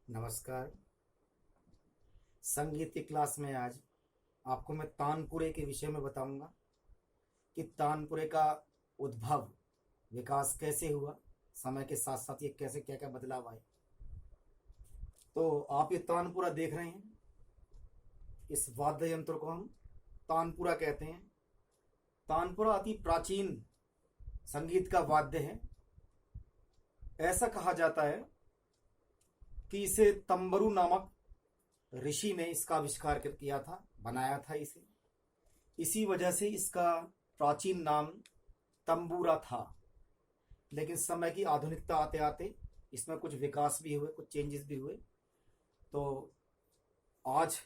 नमस्कार। संगीत की क्लास में आज आपको मैं तानपुरे के विषय में बताऊंगा कि तानपुरे का उद्भव, विकास कैसे हुआ, समय के साथ साथ ये कैसे क्या क्या बदलाव आए। तो आप ये तानपुरा देख रहे हैं, इस वाद्य यंत्र को हम तानपुरा कहते हैं। तानपुरा अति प्राचीन संगीत का वाद्य है। ऐसा कहा जाता है कि इसे तंबरू नामक ऋषि ने इसका आविष्कार किया था, बनाया था इसे। इसी वजह से इसका प्राचीन नाम तंबूरा था। लेकिन समय की आधुनिकता आते आते इसमें कुछ विकास भी हुए, कुछ चेंजेस भी हुए। तो आज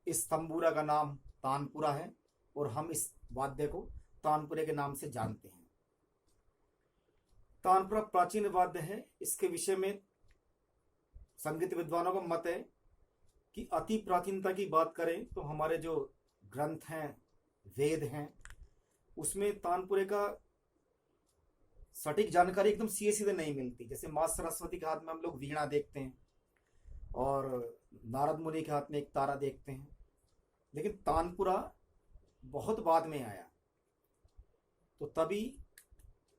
इस तंबूरा का नाम तानपुरा है और हम इस वाद्य को तानपुरे के नाम से जानते हैं। तानपुरा प्राचीन वाद्य है। इसके विषय में संगीत विद्वानों का मत है कि अति प्राचीनता की बात करें तो हमारे जो ग्रंथ हैं, वेद हैं, उसमें तानपुरे का सटीक जानकारी एकदम सीधे सीधे नहीं मिलती। जैसे माँ सरस्वती के हाथ में हम लोग वीणा देखते हैं और नारद मुनि के हाथ में एक तारा देखते हैं, लेकिन तानपुरा बहुत बाद में आया। तो तभी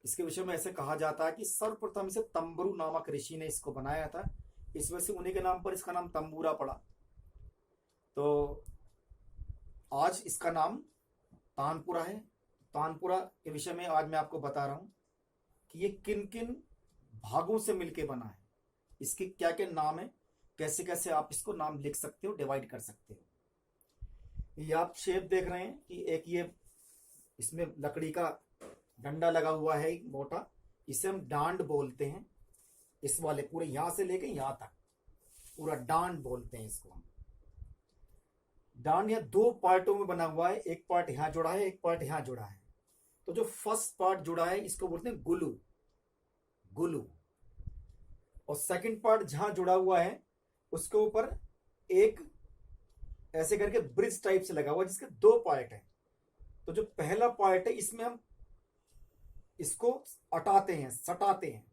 इसके विषय में ऐसे कहा जाता है कि सर्वप्रथम इसे तंबरू नामक ऋषि ने इसको बनाया था। इस वजह से उन्हीं के नाम पर इसका नाम तंबूरा पड़ा। तो आज इसका नाम तानपुरा है। तानपुरा के विषय में आज मैं आपको बता रहा हूं कि ये किन किन भागों से मिलके बना है, इसके क्या क्या नाम है, कैसे कैसे आप इसको नाम लिख सकते हो, डिवाइड कर सकते हो। ये आप शेप देख रहे हैं कि एक ये इसमें लकड़ी का डंडा लगा हुआ है, एक मोटा, इसे हम डांड बोलते हैं। इस वाले पूरे यहां से लेके यहां तक पूरा डांड बोलते हैं इसको हम। डांड यह दो पार्टों में बना हुआ है, एक पार्ट यहां जुड़ा है, एक पार्ट यहां जुड़ा है। तो जो फर्स्ट पार्ट जुड़ा है इसको बोलते हैं गुलू, गुलू। और सेकंड पार्ट जहां जुड़ा हुआ है उसके ऊपर एक ऐसे करके ब्रिज टाइप से लगा हुआ है, जिसके दो पार्ट है। तो जो पहला पार्ट है इसमें हम इसको अटाते हैं, सटाते हैं।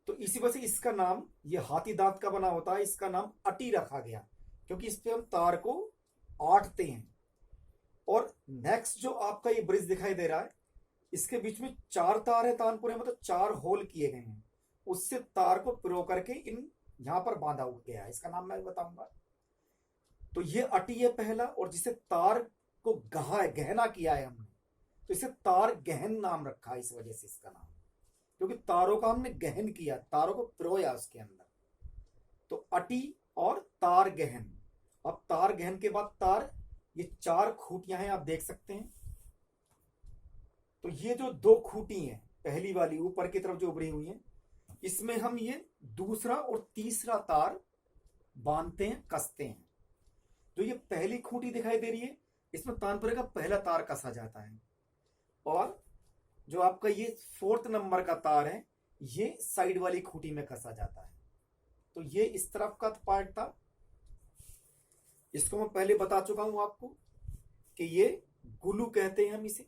तो इसी वजह से इसका नाम, ये हाथी दांत का बना होता है, इसका नाम अटी रखा गया, क्योंकि इस पे हम तार को आटते हैं। और नेक्स्ट जो आपका ये ब्रिज दिखाई दे रहा है, इसके बीच में चार तार है तानपुरे में, तो चार होल किए गए हैं, उससे तार को पिरो करके इन यहां पर बांधा हुआ गया है। इसका नाम मैं बताऊंगा। तो ये अटी है पहला, और जिसे तार को गहना किया है हमने, तो इसे तार गहन नाम रखा है। इस वजह से इसका नाम, क्योंकि तारों का हमने गहन किया, तारों को पिरोया उसके अंदर। तो अटी और तार गहन। अब तार गहन के बाद तार, ये चार खूटियां हैं, आप देख सकते हैं। तो ये जो दो खूटी हैं, पहली वाली ऊपर की तरफ जो उभरी हुई है, इसमें हम ये दूसरा और तीसरा तार बांधते हैं, कसते हैं। जो ये पहली खूटी दिखाई दे रही है, इसमें तानपुरे का पहला तार कसा जाता है। और जो आपका ये फोर्थ नंबर का तार है, ये साइड वाली खूटी में कसा जाता है। तो ये इस तरफ का पार्ट था। इसको मैं पहले बता चुका हूं आपको कि ये गुलू कहते हैं हम इसे।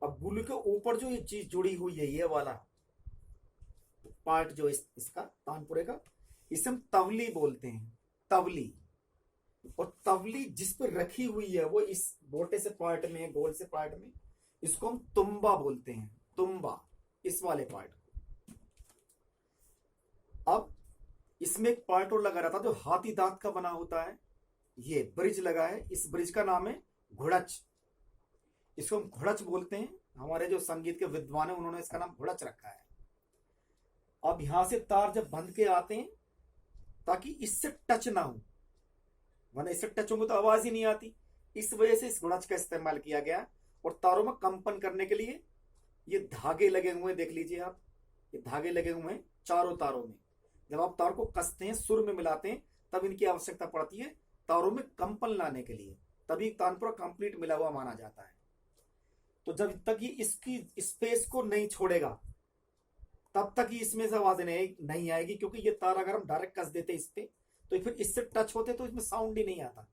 अब गुलू के ऊपर जो ये चीज जुड़ी हुई है, ये वाला पार्ट जो इसका तानपुरे का, इसे हम तवली बोलते हैं, तवली। और तवली जिस पर रखी हुई है वो इस मोटे से पार्ट में, गोल से पार्ट में, इसको हम तुम्बा बोलते हैं, तुम्बा, इस वाले पार्ट को। अब इसमें एक पार्ट और लगा रहता जो हाथी दांत का बना होता है, ये ब्रिज लगा है। इस ब्रिज का नाम है घुड़च। इसको हम घुड़च बोलते हैं। हमारे जो संगीत के विद्वान हैं उन्होंने इसका नाम घुड़च रखा है। अब यहां से तार जब बंध के आते हैं, ताकि इससे टच ना हो, वरना इससे टच होंगे तो आवाज ही नहीं आती। इस वजह से इस घुड़च का इस्तेमाल किया गया। और तारों में कंपन करने के लिए ये धागे लगे हुए हैं, देख लीजिए आप, ये धागे लगे हुए हैं चारों तारों में। जब आप तार को कसते हैं, सुर में मिलाते हैं, तब इनकी आवश्यकता पड़ती है तारों में कंपन लाने के लिए। तभी तानपुरा कंप्लीट मिला हुआ माना जाता है। तो जब तक ये इसकी स्पेस को नहीं छोड़ेगा, तब तक ही इसमें से आवाज नहीं आएगी। क्योंकि ये तार अगर हम डायरेक्ट कस देते इस पे, तो फिर इससे टच होते तो इसमें साउंड ही नहीं आता।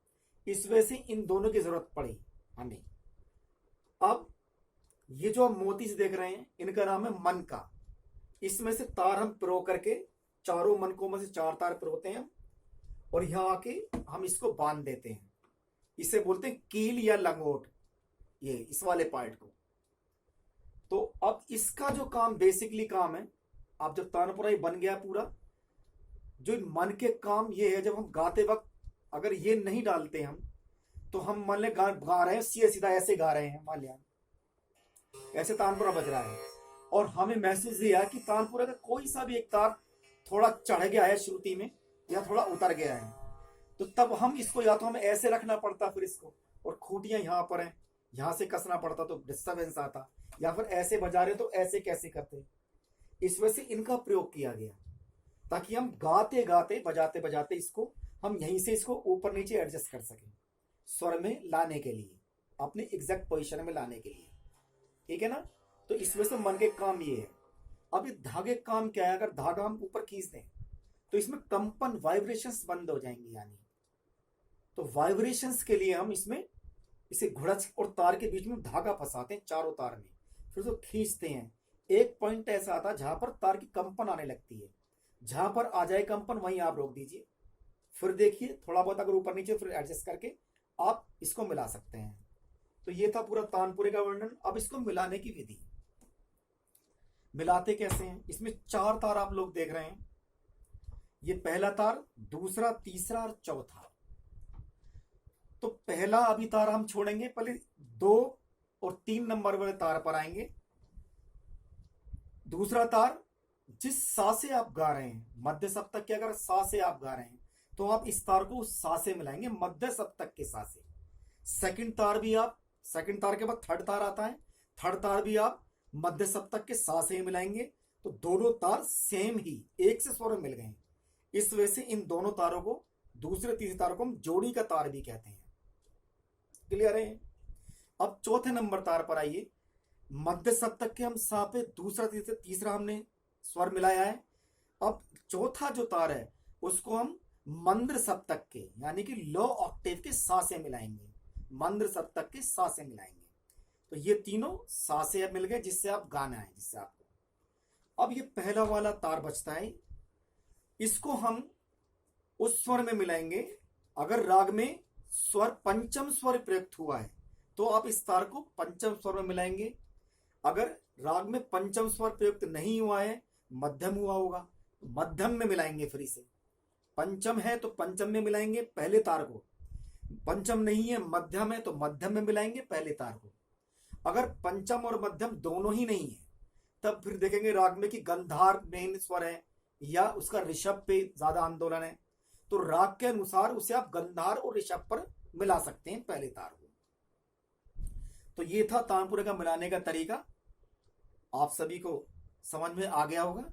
इस वजह से इन दोनों की जरूरत पड़ी हमें। अब ये जो हम मोती से देख रहे हैं, इनका नाम है मन का। इसमें से तार हम पिरो करके चारों मनकों में से 4 तार पिरोते हैं हम, और यहाँ आके हम इसको बांध देते हैं। इसे बोलते हैं कील या लंगोट, ये इस वाले पार्ट को। तो अब इसका जो काम बेसिकली काम है, अब जब तानपुरा ही बन गया पूरा, जो मन के काम ये है, जब हम गाते वक्त अगर ये नहीं डालते हम, तो हम मान ले गा रहे हैं सीधा सीधा ऐसे गा रहे हैं, मान लिया ऐसे तानपुरा बज रहा है, और हमें महसूस दिया कि तानपुरा का कोई सा भी एक तार थोड़ा चढ़ गया है श्रुति में या थोड़ा उतर गया है, तो तब हम इसको या तो हमें ऐसे रखना पड़ता फिर इसको, और खूंटियां यहाँ पर हैं, यहाँ से कसना पड़ता तो डिस्टर्बेंस आता, या फिर ऐसे बजा रहे तो ऐसे कैसे करते। इस वजह से इनका प्रयोग किया गया, ताकि हम गाते गाते बजाते बजाते इसको हम यहीं से इसको ऊपर नीचे एडजस्ट कर सकें, स्वर में लाने के लिए, अपने एग्जैक्ट पोजीशन में लाने के लिए, ठीक है ना। तो इस वजह से मन के काम ये है। अब ये धागे काम क्या है, अगर धागा हम ऊपर खींच दें तो इसमें कंपन वाइब्रेशंस बंद हो जाएंगी, यानी तो वाइब्रेशंस के लिए हम इसमें इसे घुड़च और तार के बीच में धागा फंसाते हैं चारों तार में, फिर उसको खींचते हैं। एक पॉइंट ऐसा आता है जहां पर तार की कंपन आने लगती है, जहां पर आ जाए कंपन वहीं आप रोक दीजिए, फिर देखिए थोड़ा बहुत अगर ऊपर नीचे फिर एडजस्ट करके आप इसको मिला सकते हैं। तो ये था पूरा तानपुरे का वर्णन। अब इसको मिलाने की विधि, मिलाते कैसे हैं। इसमें 4 तार आप लोग देख रहे हैं, ये पहला तार, दूसरा, तीसरा और चौथा। तो पहला अभी तार हम छोड़ेंगे, पहले 2 और 3 नंबर वाले तार पर आएंगे। दूसरा तार जिस सा से आप गा रहे हैं, मध्य सप्तक के अगर सा से आप गा रहे हैं तो आप इस तार को उस सा से मिलाएंगे, मध्य सप्तक के सा से। सेकंड तार भी आप, सेकंड तार के बाद थर्ड तार आता है, थर्ड तार भी आप मध्य सप्तक के सा से ही मिलाएंगे। तो दोनों तार सेम ही एक से स्वर में मिल गए। इस वजह से इन दोनों तारों को, दूसरे तीसरे तारों को हम जोड़ी का तार भी कहते हैं। क्लियर है। अब चौथे नंबर तार पर आइए, मध्य सप्तक के हम सा पे दूसरा तीसरा हमने स्वर मिलाया है। अब चौथा जो तार है उसको हम मंद्र सप्तक के यानी कि लो ऑक्टेव के सा से मिलाएंगे, मंद्र सप्तक के सा से मिलाएंगे। तो ये तीनों सा से अब मिल गए, जिससे आप गाना है, जिससे आपको। अब ये पहला वाला तार बचता है, इसको हम उस स्वर में मिलाएंगे अगर राग में स्वर पंचम स्वर प्रयुक्त हुआ है, तो आप इस तार को पंचम स्वर में मिलाएंगे। अगर राग में पंचम स्वर प्रयुक्त नहीं हुआ है, मध्यम हुआ होगा, तो मध्यम में मिलाएंगे। फिर इसे पंचम है तो पंचम में मिलाएंगे पहले तार को, पंचम नहीं है मध्यम है तो मध्यम में मिलाएंगे पहले तार को। अगर पंचम और मध्यम दोनों ही नहीं है, तब फिर देखेंगे राग में कि गंधार मेन स्वर है या उसका ऋषभ पे ज्यादा आंदोलन है, तो राग के अनुसार उसे आप गंधार और ऋषभ पर मिला सकते हैं पहले तार को। तो ये था तानपुरे का मिलाने का तरीका, आप सभी को समझ में आ गया होगा।